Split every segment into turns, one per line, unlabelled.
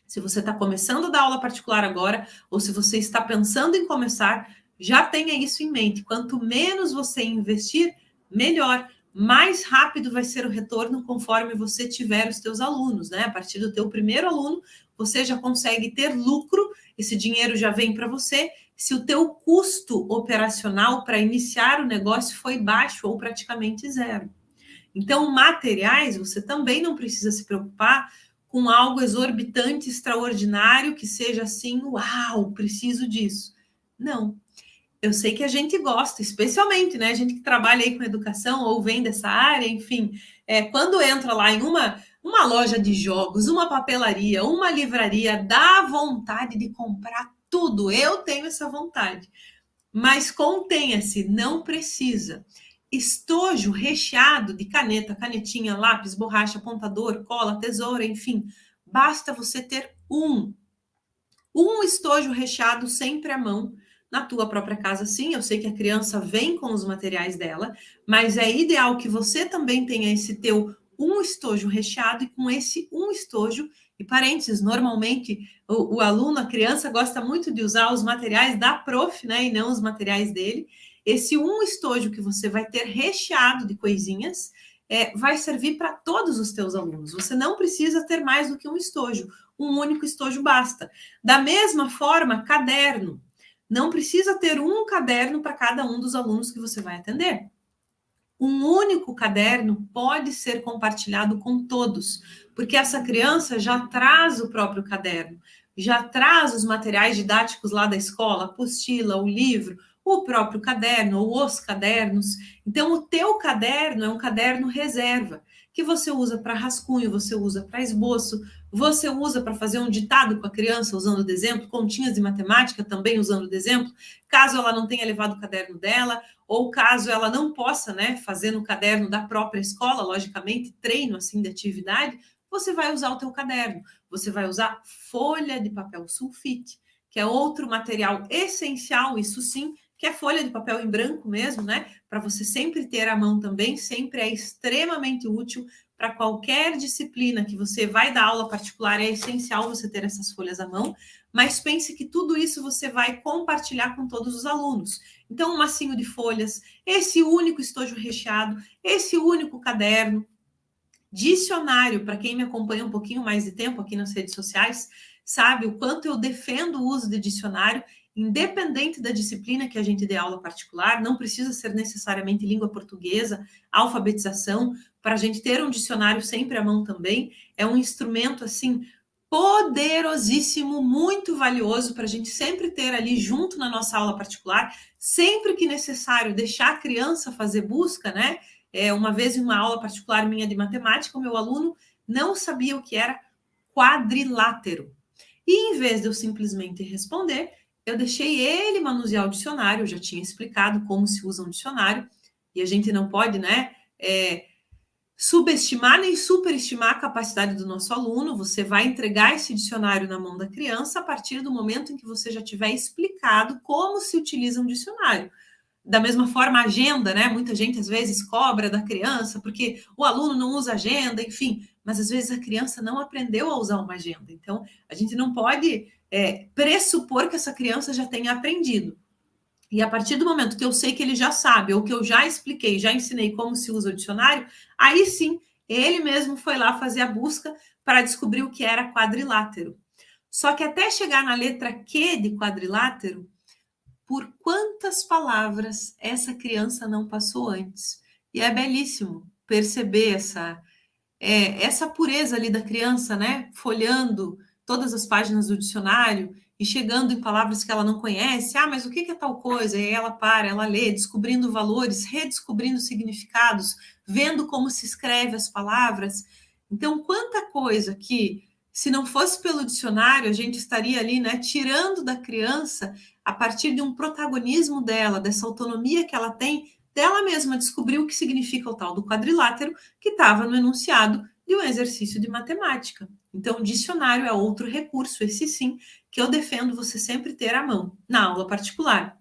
Se você está começando a dar aula particular agora, ou se você está pensando em começar, já tenha isso em mente. Quanto menos você investir, melhor. Mais rápido vai ser o retorno conforme você tiver os teus alunos, né? A partir do teu primeiro aluno, você já consegue ter lucro, esse dinheiro já vem para você. Se o teu custo operacional para iniciar o negócio foi baixo ou praticamente zero. Então, materiais, você também não precisa se preocupar com algo exorbitante, extraordinário, que seja assim, uau, preciso disso. Não. Eu sei que a gente gosta, especialmente, né? A gente que trabalha aí com educação ou vem dessa área, enfim, quando entra lá em uma loja de jogos, uma papelaria, uma livraria, dá vontade de comprar tudo. Eu tenho essa vontade. Mas contenha-se, não precisa. Estojo recheado de caneta, canetinha, lápis, borracha, apontador, cola, tesoura, enfim. Basta você ter um estojo recheado sempre à mão na tua própria casa. Sim, eu sei que a criança vem com os materiais dela, mas é ideal que você também tenha esse teu um estojo recheado, e com esse um estojo, e parênteses, normalmente o aluno, a criança gosta muito de usar os materiais da prof, né, e não os materiais dele. Esse um estojo que você vai ter recheado de coisinhas vai servir para todos os teus alunos. Você não precisa ter mais do que um estojo. Um único estojo basta. Da mesma forma, caderno. Não precisa ter um caderno para cada um dos alunos que você vai atender. Um único caderno pode ser compartilhado com todos, porque essa criança já traz o próprio caderno, já traz os materiais didáticos lá da escola, a apostila, o livro, o próprio caderno ou os cadernos. Então, o teu caderno é um caderno reserva, que você usa para rascunho, você usa para esboço, você usa para fazer um ditado com a criança usando o exemplo, continhas de matemática também usando o exemplo, caso ela não tenha levado o caderno dela, ou caso ela não possa, né, fazer no caderno da própria escola, logicamente, treino assim de atividade, você vai usar o teu caderno, você vai usar folha de papel sulfite, que é outro material essencial, isso sim, que é folha de papel em branco mesmo, né, para você sempre ter à mão também, sempre é extremamente útil para qualquer disciplina que você vai dar aula particular, é essencial você ter essas folhas à mão, mas pense que tudo isso você vai compartilhar com todos os alunos. Então, um massinho de folhas, esse único estojo recheado, esse único caderno, dicionário, para quem me acompanha um pouquinho mais de tempo aqui nas redes sociais, sabe o quanto eu defendo o uso de dicionário, independente da disciplina que a gente dê aula particular, não precisa ser necessariamente língua portuguesa, alfabetização, para a gente ter um dicionário sempre à mão também, é um instrumento, assim, poderosíssimo, muito valioso para a gente sempre ter ali junto na nossa aula particular, sempre que necessário deixar a criança fazer busca, né? Uma vez em uma aula particular minha de matemática, o meu aluno não sabia o que era quadrilátero. E em vez de eu simplesmente responder, eu deixei ele manusear o dicionário, eu já tinha explicado como se usa um dicionário, e a gente não pode, né, subestimar nem superestimar a capacidade do nosso aluno. Você vai entregar esse dicionário na mão da criança a partir do momento em que você já tiver explicado como se utiliza um dicionário. Da mesma forma, a agenda, né? Muita gente às vezes cobra da criança porque o aluno não usa agenda, enfim, mas às vezes a criança não aprendeu a usar uma agenda. Então, a gente não pode pressupor que essa criança já tenha aprendido. E a partir do momento que eu sei que ele já sabe, ou que eu já expliquei, já ensinei como se usa o dicionário, aí sim, ele mesmo foi lá fazer a busca para descobrir o que era quadrilátero. Só que até chegar na letra Q de quadrilátero, por quantas palavras essa criança não passou antes? E é belíssimo perceber essa pureza ali da criança, né? Folhando todas as páginas do dicionário e chegando em palavras que ela não conhece. Ah, mas o que é tal coisa? E aí ela para, ela lê, descobrindo valores, redescobrindo significados, vendo como se escreve as palavras. Então, quanta coisa que, se não fosse pelo dicionário, a gente estaria ali, né, tirando da criança a partir de um protagonismo dela, dessa autonomia que ela tem, dela mesma descobrir o que significa o tal do quadrilátero que estava no enunciado de um exercício de matemática. Então, o dicionário é outro recurso, esse sim, que eu defendo você sempre ter à mão, na aula particular.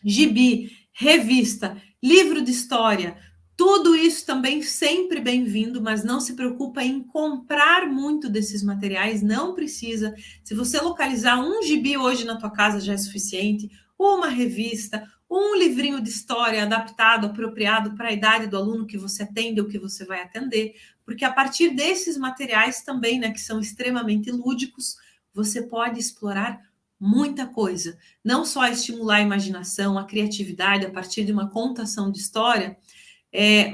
Gibi, revista, livro de história, Tudo isso também sempre bem-vindo, mas não se preocupa em comprar muito desses materiais, não precisa. Se você localizar um gibi hoje na tua casa já é suficiente, uma revista, um livrinho de história adaptado, apropriado para a idade do aluno que você atende ou que você vai atender, porque a partir desses materiais também, né, que são extremamente lúdicos, você pode explorar muita coisa. Não só estimular a imaginação, a criatividade a partir de uma contação de história,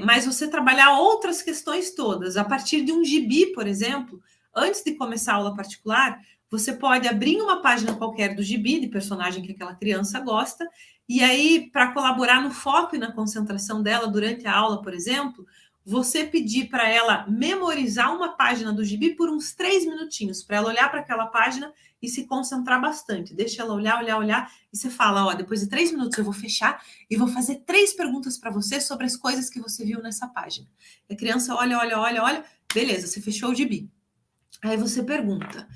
mas você trabalhar outras questões todas. A partir de um gibi, por exemplo, antes de começar a aula particular, você pode abrir uma página qualquer do gibi, de personagem que aquela criança gosta, e aí, para colaborar no foco e na concentração dela durante a aula, por exemplo, você pedir para ela memorizar uma página do gibi por uns 3 minutinhos, para ela olhar para aquela página e se concentrar bastante. Deixa ela olhar, e você fala, ó, depois de 3 minutos eu vou fechar e vou fazer 3 perguntas para você sobre as coisas que você viu nessa página. E a criança olha, beleza, você fechou o gibi. Aí você pergunta,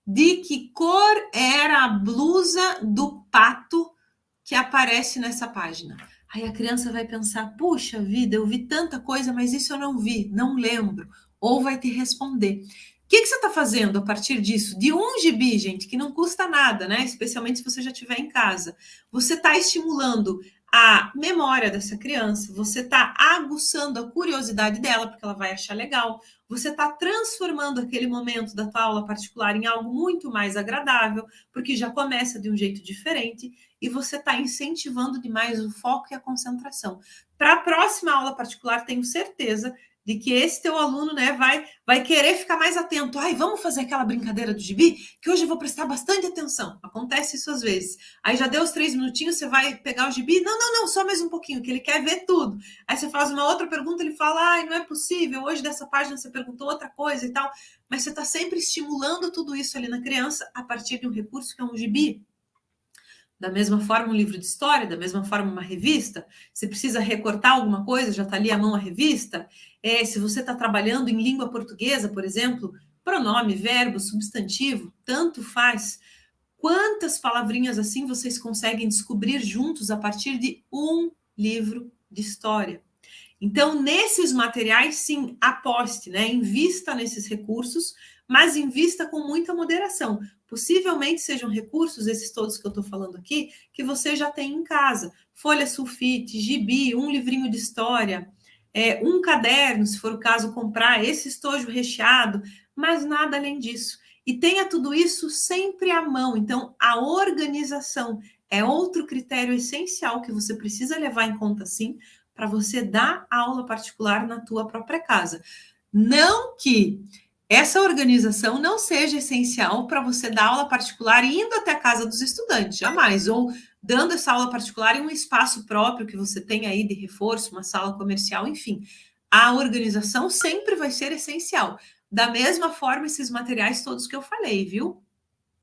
de que cor era a blusa do pato que aparece nessa página? Aí a criança vai pensar, puxa vida, eu vi tanta coisa, mas isso eu não vi, não lembro. Ou vai te responder. O que você está fazendo a partir disso? De um gibi, gente, que não custa nada, né? Especialmente se você já estiver em casa. Você está estimulando a memória dessa criança, você está aguçando a curiosidade dela, porque ela vai achar legal. Você está transformando aquele momento da tua aula particular em algo muito mais agradável, porque já começa de um jeito diferente, e você está incentivando demais o foco e a concentração. Para a próxima aula particular, tenho certeza de que esse teu aluno, né, vai querer ficar mais atento. Ai, vamos fazer aquela brincadeira do gibi, que hoje eu vou prestar bastante atenção. Acontece isso às vezes. Aí já deu os 3 minutinhos, você vai pegar o gibi. Não, só mais um pouquinho, que ele quer ver tudo. Aí você faz uma outra pergunta, ele fala, ai, não é possível, hoje dessa página você perguntou outra coisa e tal. Mas você está sempre estimulando tudo isso ali na criança a partir de um recurso que é um gibi. Da mesma forma, um livro de história, da mesma forma, uma revista. Se precisa recortar alguma coisa, já está ali à mão a revista. Se você está trabalhando em língua portuguesa, por exemplo, pronome, verbo, substantivo, tanto faz. Quantas palavrinhas assim vocês conseguem descobrir juntos a partir de um livro de história? Então, nesses materiais, sim, aposte, né? Invista nesses recursos, mas invista com muita moderação. Possivelmente sejam recursos, esses todos que eu estou falando aqui, que você já tem em casa. Folha sulfite, gibi, um livrinho de história, um caderno, se for o caso, comprar esse estojo recheado, mas nada além disso. E tenha tudo isso sempre à mão. Então, a organização é outro critério essencial que você precisa levar em conta, sim, para você dar aula particular na tua própria casa. Não que essa organização não seja essencial para você dar aula particular indo até a casa dos estudantes, jamais, ou dando essa aula particular em um espaço próprio que você tem aí de reforço, uma sala comercial, enfim. A organização sempre vai ser essencial. Da mesma forma, esses materiais todos que eu falei, viu?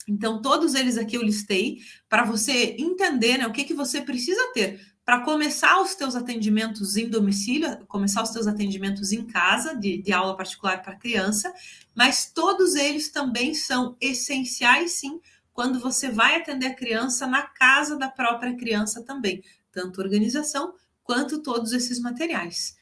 Então, todos eles aqui eu listei para você entender, né, o que você precisa ter para começar os teus atendimentos em domicílio, começar os teus atendimentos em casa, de aula particular para criança, mas todos eles também são essenciais, sim, quando você vai atender a criança na casa da própria criança também, tanto organização quanto todos esses materiais.